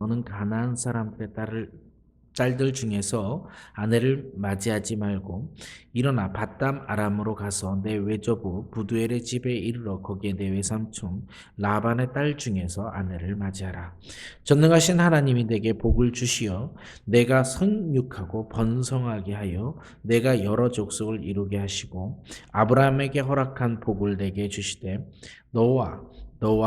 너는 가나안 사람들의 짤들 중에서 아내를 맞이하지 말고 일어나 밧담 아람으로 가서 내 외조부 부두엘의 집에 이르러 거기에 내 외삼촌 라반의 딸 중에서 아내를 맞이하라. 전능하신 하나님이 내게 복을 주시어 내가 성육하고 번성하게 하여 내가 여러 족속을 이루게 하시고 아브라함에게 허락한 복을 내게 주시되 너와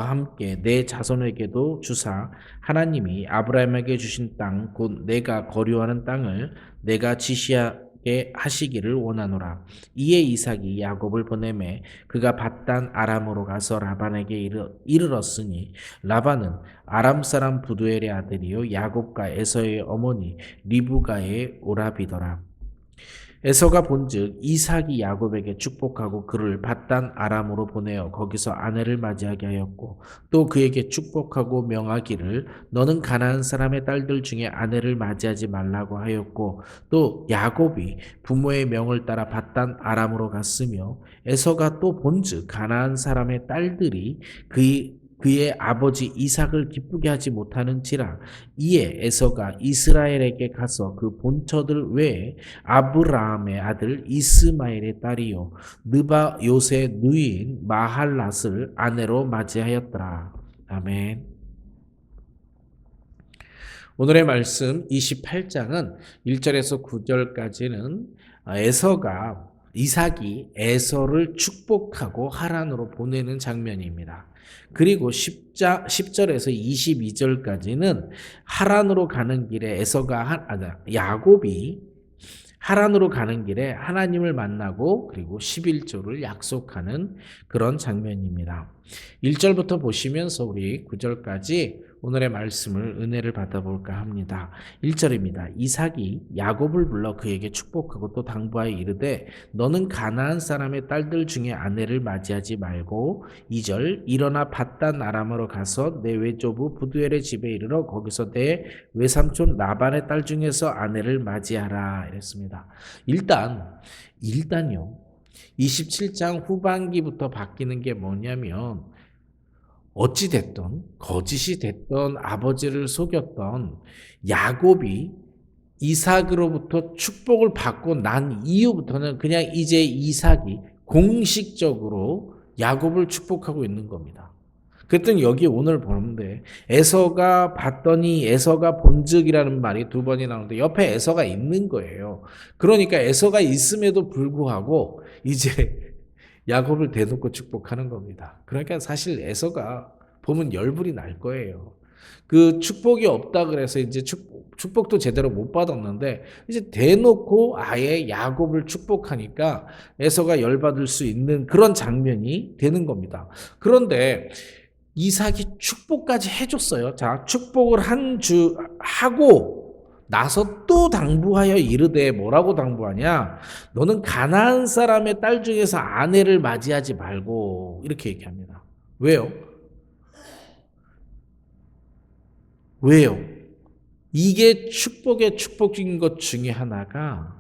함께 내 자손에게도 주사 하나님이 아브라함에게 주신 땅 곧 내가 거류하는 땅을 내가 지시하게 하시기를 원하노라. 이에 이삭이 야곱을 보내매 그가 밧단 아람으로 가서 라반에게 이르렀으니 라반은 아람 사람 부두엘의 아들이요 야곱과 에서의 어머니 리브가의 오라비더라. 에서가 본즉 이삭이 야곱에게 축복하고 그를 밧단 아람으로 보내어 거기서 아내를 맞이하게 하였고 또 그에게 축복하고 명하기를 너는 가나안 사람의 딸들 중에 아내를 맞이하지 말라고 하였고 또 야곱이 부모의 명을 따라 밧단 아람으로 갔으며 에서가 또 본즉 가나안 사람의 딸들이 그의 아버지 이삭을 기쁘게 하지 못하는지라. 이에 에서가 이스라엘에게 가서 그 본처들 외에 아브라함의 아들 이스마엘의 딸이요 느바요의 누이인 마할랏을 아내로 맞이하였더라. 아멘. 오늘의 말씀 28장은 1절에서 9절까지는 이삭이 에서를 축복하고 하란으로 보내는 장면입니다. 그리고 10절에서 22절까지는 하란으로 가는 길에 야곱이 하란으로 가는 길에 하나님을 만나고 그리고 11조를 약속하는 그런 장면입니다. 1절부터 보시면서 우리 9절까지 오늘의 말씀을 은혜를 받아볼까 합니다. 1절입니다. 이삭이 야곱을 불러 그에게 축복하고 또 당부하여 이르되 너는 가나안 사람의 딸들 중에 아내를 맞이하지 말고 2절 일어나 밧단 아람으로 가서 내 외조부 부두엘의 집에 이르러 거기서 내 외삼촌 라반의 딸 중에서 아내를 맞이하라 이랬습니다. 일단요 27장 후반기부터 바뀌는 게 뭐냐면 어찌 됐던 거짓이 됐던 아버지를 속였던 야곱이 이삭으로부터 축복을 받고 난 이후부터는 그냥 이제 이삭이 공식적으로 야곱을 축복하고 있는 겁니다. 그랬더니 여기 오늘 보는데 에서가 봤더니 에서가 본즉이라는 말이 두 번이 나오는데 옆에 에서가 있는 거예요. 그러니까 에서가 있음에도 불구하고 이제 야곱을 대놓고 축복하는 겁니다. 그러니까 사실 에서가 보면 열불이 날 거예요. 그 축복이 없다 그래서 이제 축복도 제대로 못 받았는데 이제 대놓고 아예 야곱을 축복하니까 에서가 열받을 수 있는 그런 장면이 되는 겁니다. 그런데 이삭이 축복까지 해줬어요. 자, 축복을 하고 나서 또 당부하여 이르되 뭐라고 당부하냐? 너는 가나안 사람의 딸 중에서 아내를 맞이하지 말고 이렇게 얘기합니다. 왜요? 왜요? 이게 축복의 축복인 것 중에 하나가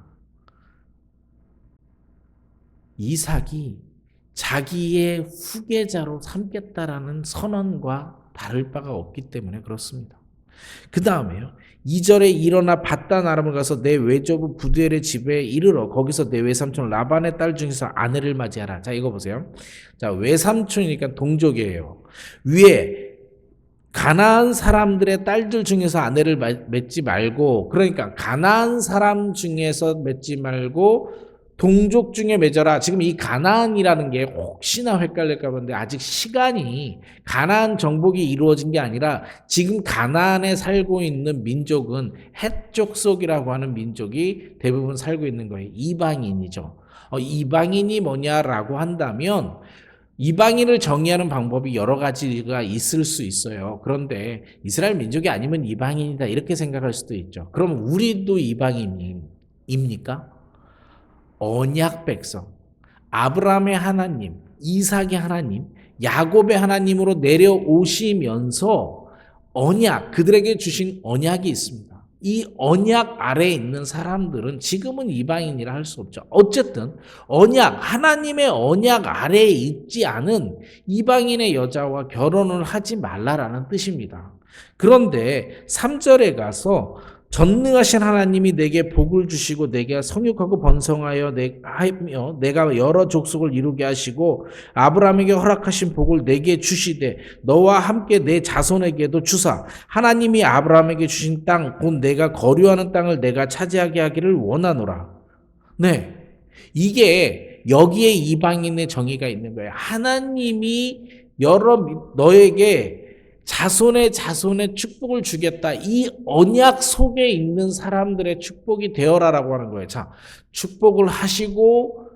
이삭이 자기의 후계자로 삼겠다라는 선언과 다를 바가 없기 때문에 그렇습니다. 그 다음에요. 2절에 일어나 밧단 아람을 가서 내 외조부 부두엘의 집에 이르러 거기서 내 외삼촌 라반의 딸 중에서 아내를 맞이하라. 자, 이거 보세요. 자, 외삼촌이니까 동족이에요. 위에 가나안 사람들의 딸들 중에서 아내를 맺지 말고, 그러니까 가나안 사람 중에서 맺지 말고 동족 중에 맺어라. 지금 이 가나안이라는 게 혹시나 헷갈릴까 보는데 아직 시간이 가나안 정복이 이루어진 게 아니라 지금 가나안에 살고 있는 민족은 헷 족속이라고 하는 민족이 대부분 살고 있는 거예요. 이방인이죠. 이방인이 뭐냐라고 한다면 이방인을 정의하는 방법이 여러 가지가 있을 수 있어요. 그런데 이스라엘 민족이 아니면 이방인이다 이렇게 생각할 수도 있죠. 그럼 우리도 이방인입니까? 언약 백성, 아브라함의 하나님, 이삭의 하나님, 야곱의 하나님으로 내려오시면서 그들에게 주신 언약이 있습니다. 이 언약 아래에 있는 사람들은 지금은 이방인이라 할 수 없죠. 어쨌든 하나님의 언약 아래에 있지 않은 이방인의 여자와 결혼을 하지 말라라는 뜻입니다. 그런데 3절에 가서 전능하신 하나님이 내게 복을 주시고 내게 성육하고 번성하여 하며 내가 여러 족속을 이루게 하시고 아브라함에게 허락하신 복을 내게 주시되 너와 함께 내 자손에게도 주사 하나님이 아브라함에게 주신 땅 곧 내가 거류하는 땅을 내가 차지하게 하기를 원하노라. 네. 이게 여기에 이방인의 정의가 있는 거예요. 하나님이 너에게 자손의 축복을 주겠다. 이 언약 속에 있는 사람들의 축복이 되어라라고 하는 거예요. 자, 축복을 하시고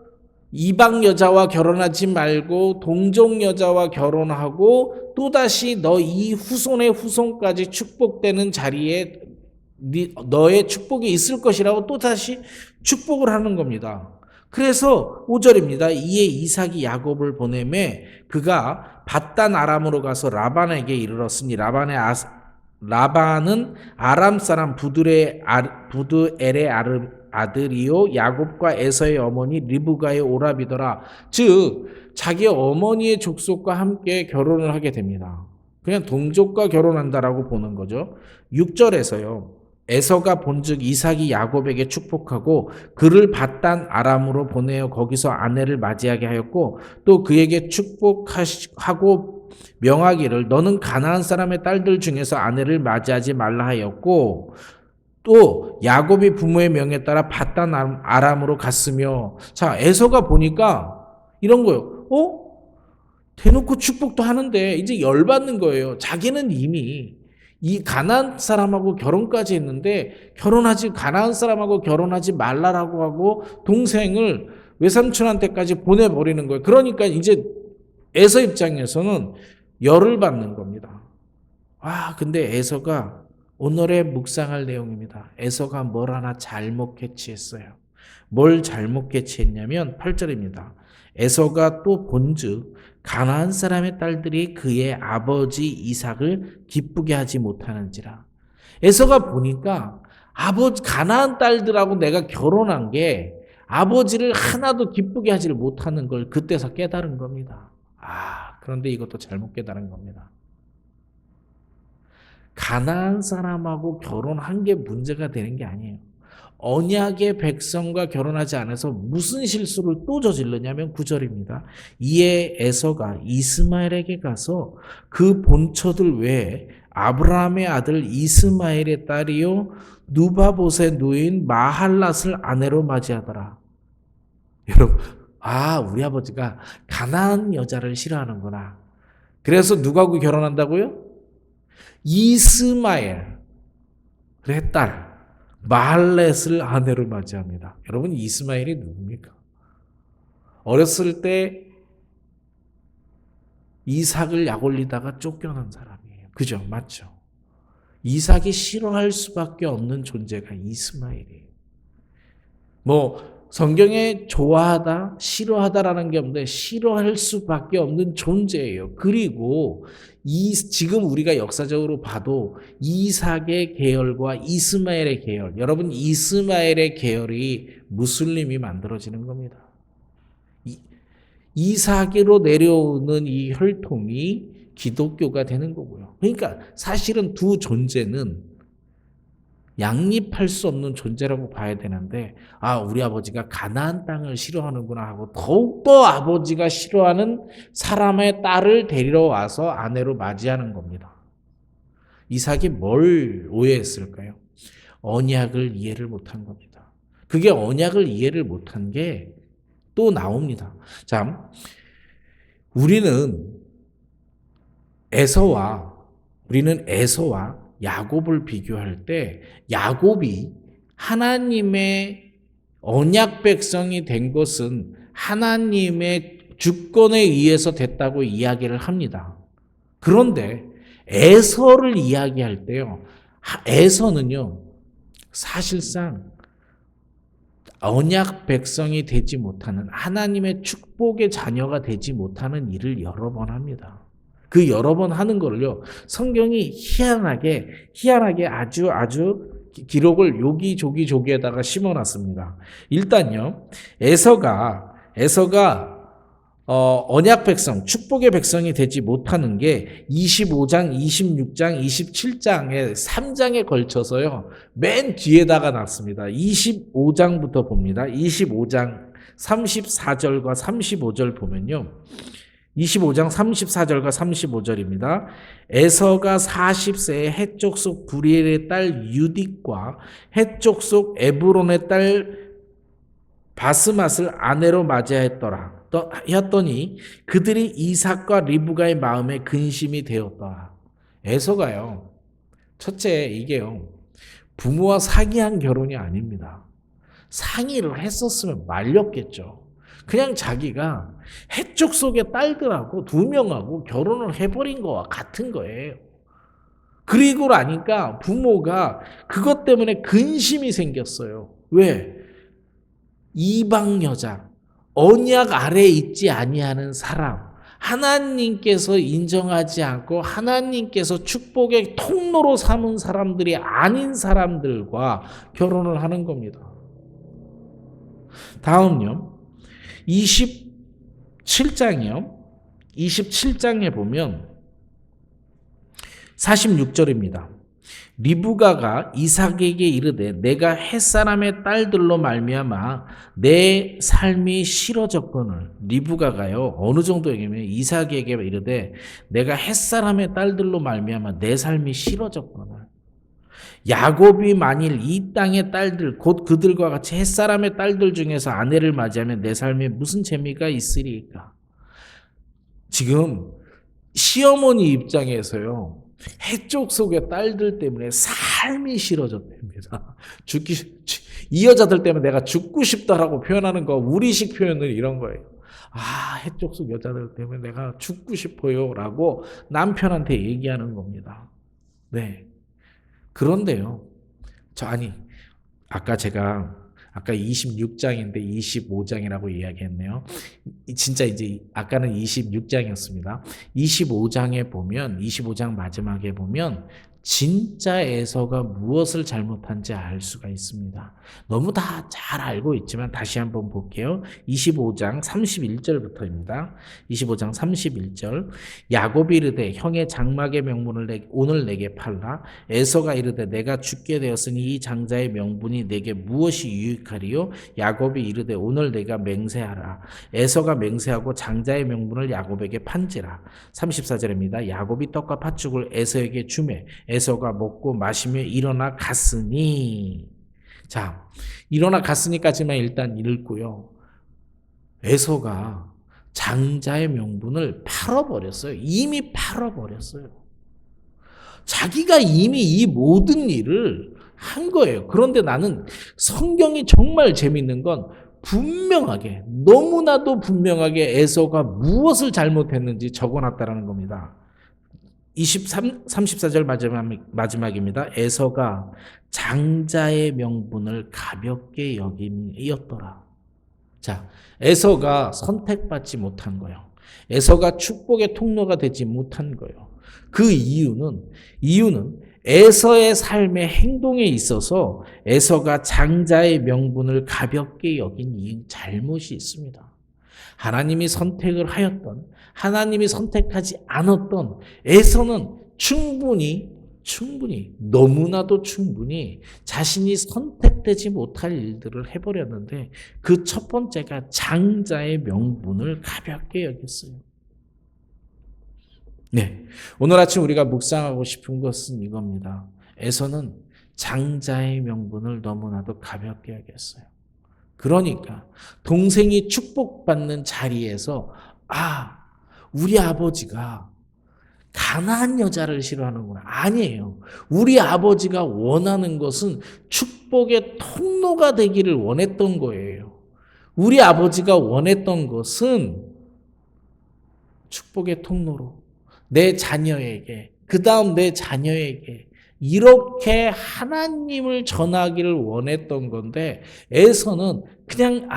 이방 여자와 결혼하지 말고 동족 여자와 결혼하고 또다시 너 이 후손의 후손까지 축복되는 자리에 너의 축복이 있을 것이라고 또다시 축복을 하는 겁니다. 그래서 5절입니다. 이에 이삭이 야곱을 보내매 그가 밧단 아람으로 가서 라반에게 이르렀으니 라반은 아람 사람 부두엘의 아들이요 야곱과 에서의 어머니 리브가의 오라비더라. 즉 자기 어머니의 족속과 함께 결혼을 하게 됩니다. 그냥 동족과 결혼한다라고 보는 거죠. 6절에서요. 에서가 본즉 이삭이 야곱에게 축복하고 그를 밧단 아람으로 보내어 거기서 아내를 맞이하게 하였고 또 그에게 축복하고 명하기를 너는 가나안 사람의 딸들 중에서 아내를 맞이하지 말라 하였고 또 야곱이 부모의 명에 따라 밧단 아람으로 갔으며 자 에서가 보니까 이런 거예요. 대놓고 축복도 하는데 이제 열받는 거예요. 자기는 이미 이 가나안 사람하고 결혼까지 했는데 가나안 사람하고 결혼하지 말라라고 하고 동생을 외삼촌한테까지 보내버리는 거예요. 그러니까 이제 에서 입장에서는 열을 받는 겁니다. 근데 에서가 오늘의 묵상할 내용입니다. 에서가 뭘 하나 잘못 캐치했어요. 뭘 잘못 캐치했냐면 8절입니다. 에서가 또 본즉 가나안 사람의 딸들이 그의 아버지 이삭을 기쁘게 하지 못하는지라. 에서가 보니까 가나안 딸들하고 내가 결혼한 게 아버지를 하나도 기쁘게 하지를 못하는 걸 그때서 깨달은 겁니다. 그런데 이것도 잘못 깨달은 겁니다. 가나안 사람하고 결혼한 게 문제가 되는 게 아니에요. 언약의 백성과 결혼하지 않아서 무슨 실수를 또 저질렀냐면 9절입니다. 이에 에서가 이스마엘에게 가서 그 본처들 외에 아브라함의 아들 이스마엘의 딸이요 누바봇의 누인 마할랏을 아내로 맞이하더라. 여러분, 우리 아버지가 가나안 여자를 싫어하는구나. 그래서 누구하고 결혼한다고요? 이스마엘의 딸 마할렛을 아내로 맞이합니다. 여러분 이스마엘이 누굽니까? 어렸을 때 이삭을 약올리다가 쫓겨난 사람이에요. 그죠? 맞죠? 이삭이 싫어할 수밖에 없는 존재가 이스마엘이에요. 성경에 좋아하다, 싫어하다라는 게 없는데 싫어할 수밖에 없는 존재예요. 그리고 지금 우리가 역사적으로 봐도 이삭의 계열과 이스마엘의 계열, 여러분 이스마엘의 계열이 무슬림이 만들어지는 겁니다. 이삭으로 내려오는 이 혈통이 기독교가 되는 거고요. 그러니까 사실은 두 존재는 양립할 수 없는 존재라고 봐야 되는데 우리 아버지가 가나안 땅을 싫어하는구나 하고 더욱더 아버지가 싫어하는 사람의 딸을 데리러 와서 아내로 맞이하는 겁니다. 이삭이 뭘 오해했을까요? 언약을 이해를 못한 겁니다. 그게 언약을 이해를 못한 게 또 나옵니다. 자, 우리는 에서와 야곱을 비교할 때 야곱이 하나님의 언약 백성이 된 것은 하나님의 주권에 의해서 됐다고 이야기를 합니다. 그런데 에서를 이야기할 때요. 에서는요. 사실상 언약 백성이 되지 못하는 하나님의 축복의 자녀가 되지 못하는 일을 여러 번 합니다. 그 여러 번 하는 걸요. 성경이 희한하게 아주 기록을 여기저기에다가 심어놨습니다. 일단요. 에서가 언약 백성, 축복의 백성이 되지 못하는 게 25장, 26장, 27장의 3장에 걸쳐서요. 맨 뒤에다가 놨습니다. 25장부터 봅니다. 25장 34절과 35절 보면요. 25장 34절과 35절입니다. 에서가 40세에 헷족 속 부리엘의 딸 유딕과 헷족 속 에브론의 딸 바스맛을 아내로 맞이하였더라. 했더니 그들이 이삭과 리브가의 마음에 근심이 되었다. 에서가요. 첫째 이게요. 부모와 상의한 결혼이 아닙니다. 상의를 했었으면 말렸겠죠. 그냥 자기가 해쪽 속의 딸들하고 2명하고 결혼을 해버린 거와 같은 거예요. 그리고 나니까 부모가 그것 때문에 근심이 생겼어요. 왜? 이방 여자, 언약 아래에 있지 아니하는 사람, 하나님께서 인정하지 않고 하나님께서 축복의 통로로 삼은 사람들이 아닌 사람들과 결혼을 하는 겁니다. 다음요. 27장이요. 27장에 보면 46절입니다. 리브가가 이삭에게 이르되 내가 햇사람의 딸들로 말미암아 내 삶이 싫어졌거늘. 리브가가요. 어느 정도 얘기하면 이삭에게 이르되 내가 햇사람의 딸들로 말미암아 내 삶이 싫어졌거늘. 야곱이 만일 이 땅의 딸들 곧 그들과 같이 햇사람의 딸들 중에서 아내를 맞이하면 내 삶에 무슨 재미가 있으리까? 지금 시어머니 입장에서요. 해쪽 속의 딸들 때문에 삶이 싫어졌답니다. 이 여자들 때문에 내가 죽고 싶다라고 표현하는 거 우리식 표현은 이런 거예요. 아, 해쪽 속 여자들 때문에 내가 죽고 싶어요 라고 남편한테 얘기하는 겁니다. 네. 그런데요. 아까 26장인데 25장이라고 이야기했네요. 진짜 이제 아까는 26장이었습니다. 25장 마지막에 보면 진짜 에서가 무엇을 잘못한지 알 수가 있습니다. 너무 다 잘 알고 있지만 다시 한번 볼게요. 25장 31절부터입니다. 25장 31절 야곱이 이르되 형의 장막의 명분을 오늘 내게 팔라. 에서가 이르되 내가 죽게 되었으니 이 장자의 명분이 내게 무엇이 유익하리요? 야곱이 이르되 오늘 내가 맹세하라. 에서가 맹세하고 장자의 명분을 야곱에게 판지라. 34절입니다. 야곱이 떡과 팥죽을 에서에게 주매 에서가 먹고 마시며 일어나 갔으니. 자, 일어나 갔으니까지만 일단 읽고요. 에서가 장자의 명분을 팔아버렸어요. 이미 팔아버렸어요. 자기가 이미 이 모든 일을 한 거예요. 그런데 나는 성경이 정말 재밌는 건 분명하게, 너무나도 분명하게 에서가 무엇을 잘못했는지 적어놨다는 겁니다. 34절 마지막입니다. 에서가 장자의 명분을 가볍게 여김이었더라. 자, 에서가 선택받지 못한 거예요. 에서가 축복의 통로가 되지 못한 거예요. 그 이유는 에서의 삶의 행동에 있어서 에서가 장자의 명분을 가볍게 여긴 이 잘못이 있습니다. 하나님이 선택을 하였던, 하나님이 선택하지 않았던 에서는 충분히 너무나도 충분히 자신이 선택되지 못할 일들을 해버렸는데 그 첫 번째가 장자의 명분을 가볍게 여겼어요. 네, 오늘 아침 우리가 묵상하고 싶은 것은 이겁니다. 에서는 장자의 명분을 너무나도 가볍게 여겼어요. 그러니까 동생이 축복받는 자리에서 우리 아버지가 가난한 여자를 싫어하는구나. 아니에요. 우리 아버지가 원하는 것은 축복의 통로가 되기를 원했던 거예요. 우리 아버지가 원했던 것은 축복의 통로로 내 자녀에게, 그 다음 내 자녀에게 이렇게 하나님을 전하기를 원했던 건데 에서는 그냥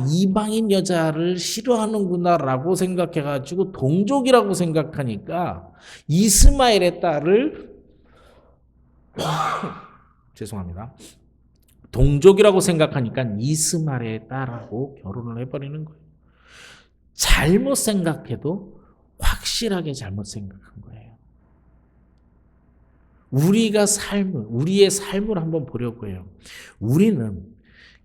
이방인 여자를 싫어하는구나 라고 생각해가지고 동족이라고 생각하니까 이스마엘의 딸을 죄송합니다. 동족이라고 생각하니까 이스마엘의 딸하고 결혼을 해버리는 거예요. 잘못 생각해도 확실하게 잘못 생각한 거예요. 우리의 삶을 한번 보려고 해요. 우리는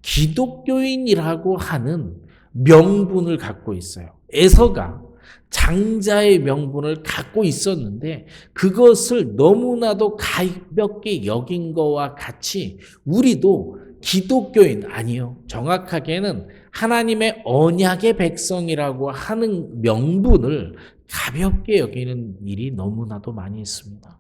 기독교인이라고 하는 명분을 갖고 있어요. 에서가 장자의 명분을 갖고 있었는데 그것을 너무나도 가볍게 여긴 거와 같이 우리도 기독교인, 아니요, 정확하게는 하나님의 언약의 백성이라고 하는 명분을 가볍게 여기는 일이 너무나도 많이 있습니다.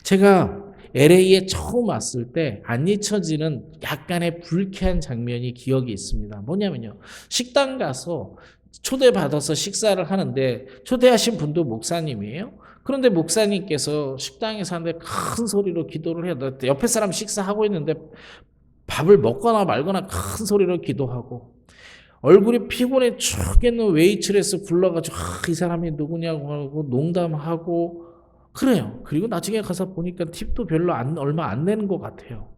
제가 LA에 처음 왔을 때 안 잊혀지는 약간의 불쾌한 장면이 기억이 있습니다. 뭐냐면요, 식당 가서 초대받아서 식사를 하는데 초대하신 분도 목사님이에요. 그런데 목사님께서 식당에서 하는데 큰 소리로 기도를 해요. 옆에 사람 식사하고 있는데 밥을 먹거나 말거나 큰 소리로 기도하고, 얼굴이 피곤해 죽겠는 웨이트레스 불러가지고 이 사람이 누구냐고 하고 농담하고 그래요. 그리고 나중에 가서 보니까 팁도 별로 얼마 안 내는 것 같아요.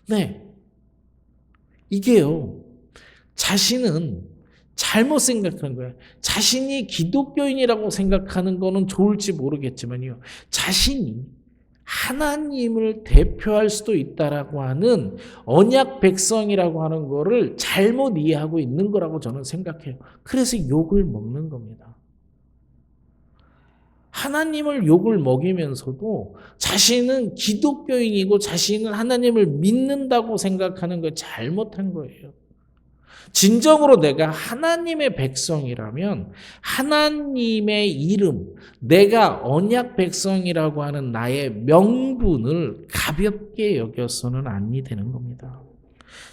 네, 이게요, 자신은 잘못 생각한 거예요. 자신이 기독교인이라고 생각하는 거는 좋을지 모르겠지만요, 자신이 하나님을 대표할 수도 있다라고 하는 언약 백성이라고 하는 거를 잘못 이해하고 있는 거라고 저는 생각해요. 그래서 욕을 먹는 겁니다. 하나님을 욕을 먹이면서도 자신은 기독교인이고 자신은 하나님을 믿는다고 생각하는 거 잘못한 거예요. 진정으로 내가 하나님의 백성이라면 하나님의 이름, 내가 언약 백성이라고 하는 나의 명분을 가볍게 여겨서는 아니 되는 겁니다.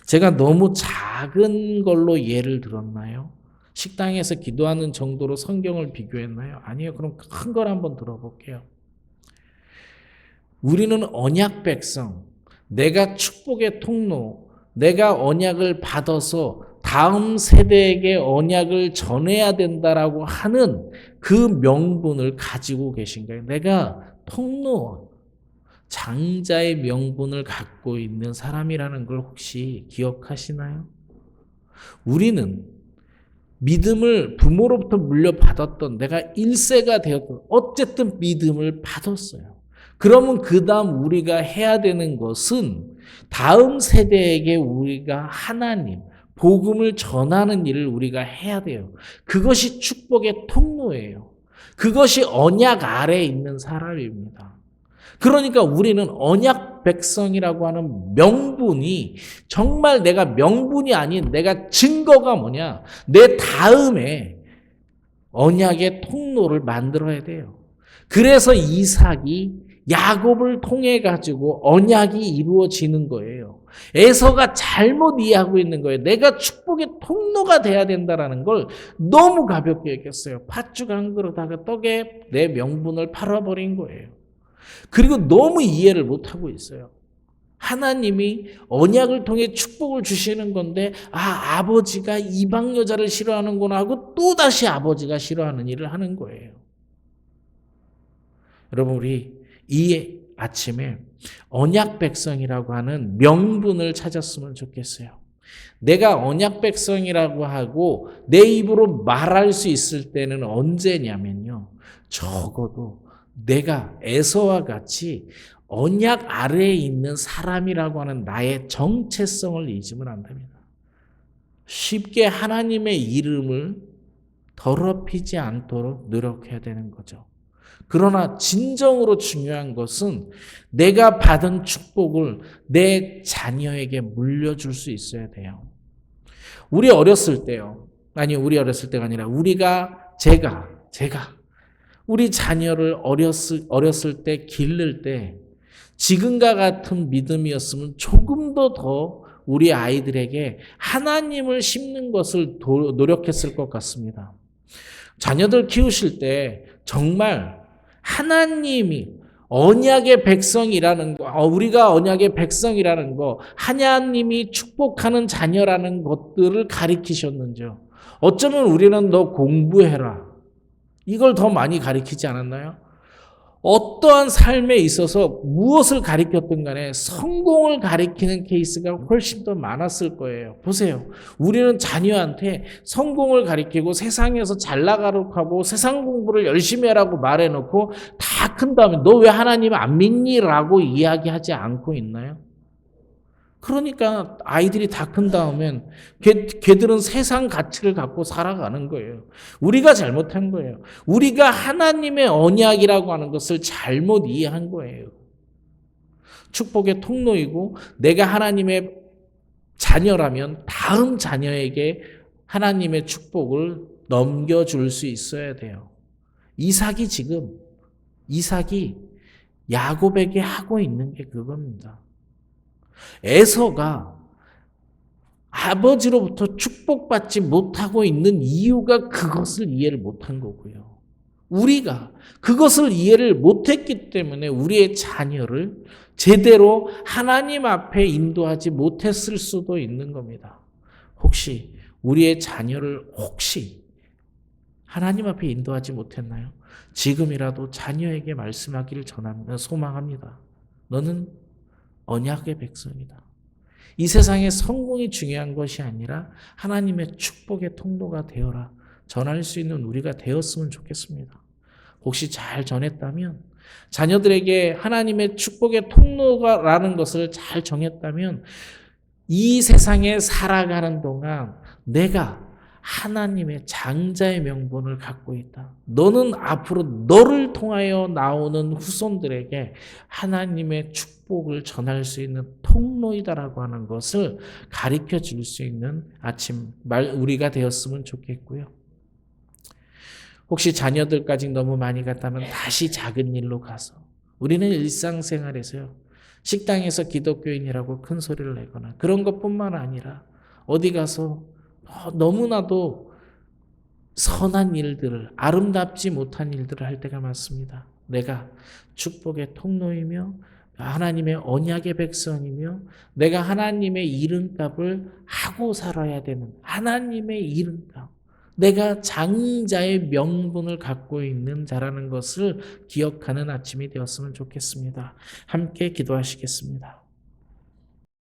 제가 너무 작은 걸로 예를 들었나요? 식당에서 기도하는 정도로 성경을 비교했나요? 아니요. 그럼 큰 걸 한번 들어볼게요. 우리는 언약 백성, 내가 축복의 통로, 내가 언약을 받아서 다음 세대에게 언약을 전해야 된다라고 하는 그 명분을 가지고 계신가요? 내가 통로, 장자의 명분을 갖고 있는 사람이라는 걸 혹시 기억하시나요? 우리는 믿음을 부모로부터 물려받았던, 내가 1세가 되었던, 어쨌든 믿음을 받았어요. 그러면 그 다음 우리가 해야 되는 것은 다음 세대에게 우리가 하나님, 복음을 전하는 일을 우리가 해야 돼요. 그것이 축복의 통로예요. 그것이 언약 아래에 있는 사람입니다. 그러니까 우리는 언약 백성이라고 하는 명분이 정말 내가 명분이 아닌 내가 증거가 뭐냐? 내 다음에 언약의 통로를 만들어야 돼요. 그래서 이삭이 야곱을 통해 가지고 언약이 이루어지는 거예요. 에서가 잘못 이해하고 있는 거예요. 내가 축복의 통로가 돼야 된다는 걸 너무 가볍게 여겼어요. 팥죽 한 그릇하고 떡에 내 명분을 팔아버린 거예요. 그리고 너무 이해를 못하고 있어요. 하나님이 언약을 통해 축복을 주시는 건데 아버지가 이방 여자를 싫어하는구나 하고 또다시 아버지가 싫어하는 일을 하는 거예요. 여러분, 우리 이 아침에 언약 백성이라고 하는 명분을 찾았으면 좋겠어요. 내가 언약 백성이라고 하고 내 입으로 말할 수 있을 때는 언제냐면요, 적어도 내가 에서와 같이 언약 아래에 있는 사람이라고 하는 나의 정체성을 잊으면 안 됩니다. 쉽게 하나님의 이름을 더럽히지 않도록 노력해야 되는 거죠. 그러나 진정으로 중요한 것은 내가 받은 축복을 내 자녀에게 물려줄 수 있어야 돼요. 우리 어렸을 때요. 아니, 우리 어렸을 때가 아니라 제가 우리 자녀를 어렸을 때 기를 때 지금과 같은 믿음이었으면 조금 더 우리 아이들에게 하나님을 심는 것을 노력했을 것 같습니다. 자녀들 키우실 때 정말 하나님이 언약의 백성이라는 거, 우리가 언약의 백성이라는 거, 하나님이 축복하는 자녀라는 것들을 가르치셨는지요? 어쩌면 우리는 너 공부해라, 이걸 더 많이 가르치지 않았나요? 어떠한 삶에 있어서 무엇을 가리켰든 간에 성공을 가리키는 케이스가 훨씬 더 많았을 거예요. 보세요. 우리는 자녀한테 성공을 가리키고 세상에서 잘 나가도록 하고 세상 공부를 열심히 하라고 말해놓고 다 큰 다음에 너 왜 하나님 안 믿니? 라고 이야기하지 않고 있나요? 그러니까 아이들이 다 큰 다음엔 걔들은 세상 가치를 갖고 살아가는 거예요. 우리가 잘못한 거예요. 우리가 하나님의 언약이라고 하는 것을 잘못 이해한 거예요. 축복의 통로이고 내가 하나님의 자녀라면 다음 자녀에게 하나님의 축복을 넘겨줄 수 있어야 돼요. 이삭이 야곱에게 하고 있는 게 그겁니다. 에서가 아버지로부터 축복받지 못하고 있는 이유가 그것을 이해를 못한 거고요. 우리가 그것을 이해를 못했기 때문에 우리의 자녀를 제대로 하나님 앞에 인도하지 못했을 수도 있는 겁니다. 혹시 우리의 자녀를 하나님 앞에 인도하지 못했나요? 지금이라도 자녀에게 말씀하기를 소망합니다. 너는 언약의 백성이다. 이 세상의 성공이 중요한 것이 아니라 하나님의 축복의 통로가 되어라. 전할 수 있는 우리가 되었으면 좋겠습니다. 혹시 잘 전했다면, 자녀들에게 하나님의 축복의 통로라는 것을 잘 정했다면, 이 세상에 살아가는 동안 내가 하나님의 장자의 명분을 갖고 있다. 너는 앞으로 너를 통하여 나오는 후손들에게 하나님의 축복을 전할 수 있는 통로이다라고 하는 것을 가르쳐 줄 수 있는 우리가 되었으면 좋겠고요. 혹시 자녀들까지 너무 많이 갔다면 다시 작은 일로 가서 우리는 일상생활에서요. 식당에서 기독교인이라고 큰 소리를 내거나 그런 것뿐만 아니라 어디 가서 너무나도 선한 일들을, 아름답지 못한 일들을 할 때가 많습니다. 내가 축복의 통로이며 하나님의 언약의 백성이며 내가 하나님의 이름값을 하고 살아야 되는 하나님의 이름값, 내가 장자의 명분을 갖고 있는 자라는 것을 기억하는 아침이 되었으면 좋겠습니다. 함께 기도하시겠습니다.